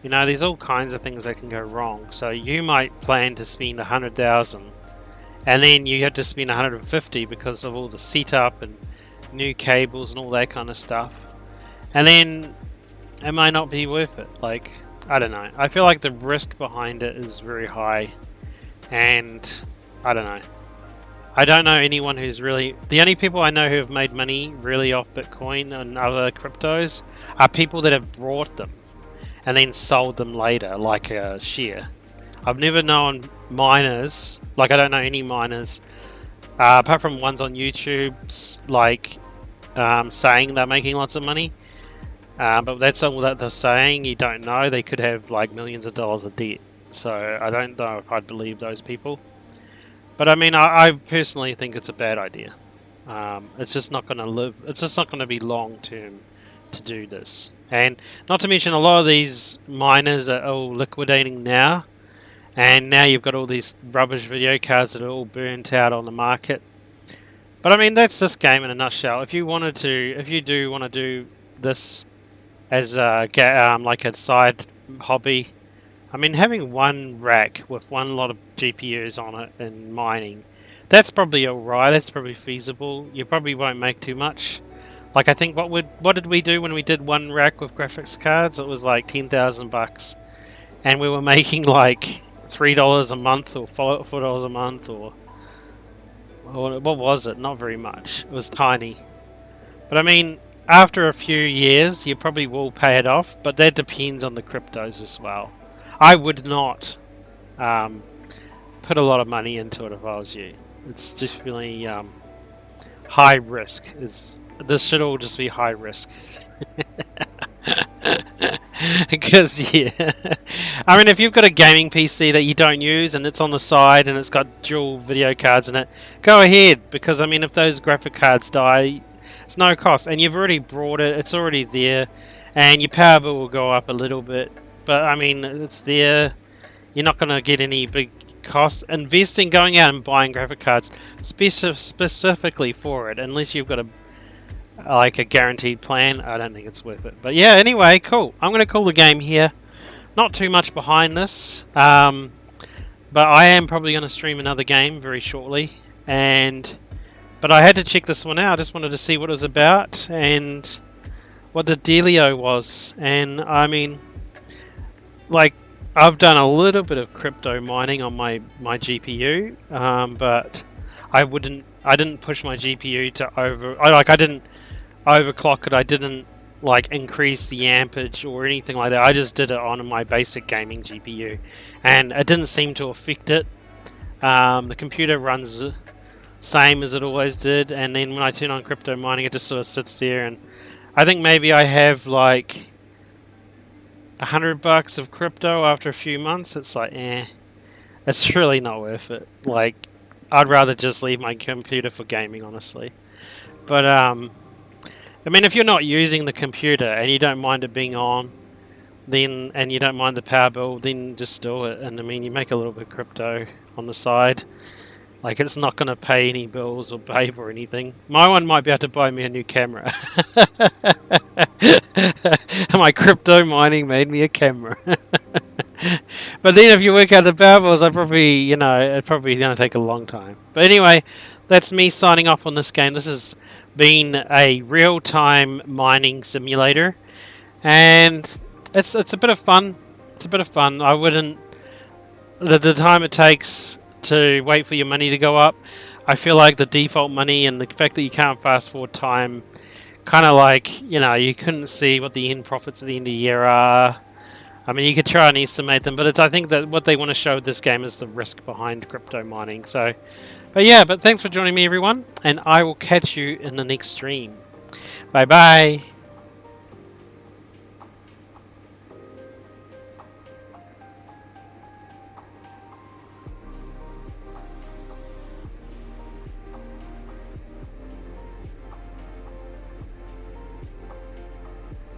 Speaker 1: There's all kinds of things that can go wrong. So you might plan to spend 100,000, and then you have to spend 150 because of all the setup and new cables and all that kind of stuff. And then it might not be worth it. Like, I don't know. I feel like the risk behind it is very high, and I don't know. I don't know anyone who's really... The only people I know who have made money really off Bitcoin and other cryptos are people that have bought them and then sold them later, like a share. I've never known miners, like, I don't know any miners, apart from ones on YouTube, like, saying they're making lots of money. But that's all that they're saying. You don't know. They could have like millions of dollars of debt. So I don't know if I'd believe those people. But I mean, I personally think it's a bad idea. It's just not going to live. It's just not going to be long term to do this. And not to mention, a lot of these miners are all liquidating now. And now you've got all these rubbish video cards that are all burnt out on the market. But I mean, that's this game in a nutshell. If you do want to do this as like a side hobby, I mean, having one rack with one lot of GPUs on it and mining, that's probably alright. That's probably feasible. You probably won't make too much. Like I think what did we do when we did one rack with graphics cards? It was like $10,000, and we were making like $3 a month or $4 a month, or what was it? Not very much. It was tiny. But I mean, after a few years, you probably will pay it off. But that depends on the cryptos as well. I would not put a lot of money into it if I was you. It's just really high risk. This should all just be high risk. Because yeah, I mean, if you've got a gaming PC that you don't use and it's on the side and it's got dual video cards in it, go ahead. Because I mean, if those graphic cards die, it's no cost, and you've already brought it. It's already there, and your power bill will go up a little bit. But I mean, it's there. You're not going to get any big cost investing, going out and buying graphic cards specifically for it, unless you've got a guaranteed plan. I don't think it's worth it. But yeah, anyway, cool. I'm going to call the game here. Not too much behind this, but I am probably going to stream another game very shortly. But I had to check this one out. I just wanted to see what it was about and what the dealio was. And I mean, like, I've done a little bit of crypto mining on my GPU, but I didn't push my GPU to I didn't overclock it. I didn't like increase the ampage or anything like that. I just did it on my basic gaming GPU, and it didn't seem to affect it. The computer runs same as it always did, and then when I turn on crypto mining, it just sort of sits there. And I think maybe I have like $100 of crypto after a few months. It's like, it's really not worth it. Like, I'd rather just leave my computer for gaming, honestly. But I mean, if you're not using the computer and you don't mind it being on, and you don't mind the power bill, then just do it. And I mean, you make a little bit of crypto on the side. Like, it's not going to pay any bills or pay for anything. My one might be able to buy me a new camera. My crypto mining made me a camera. But then if you work out the power bills, it's probably going to take a long time. But anyway, that's me signing off on this game. This has been a real-time mining simulator. And it's a bit of fun. It's a bit of fun. I wouldn't... The time it takes to wait for your money to go up, I feel like the default money and the fact that you can't fast forward time, kind of like, you couldn't see what the end profits at the end of the year are. I mean, you could try and estimate them, but I think that what they want to show with this game is the risk behind crypto mining. So, but thanks for joining me, everyone, and I will catch you in the next stream. Bye bye.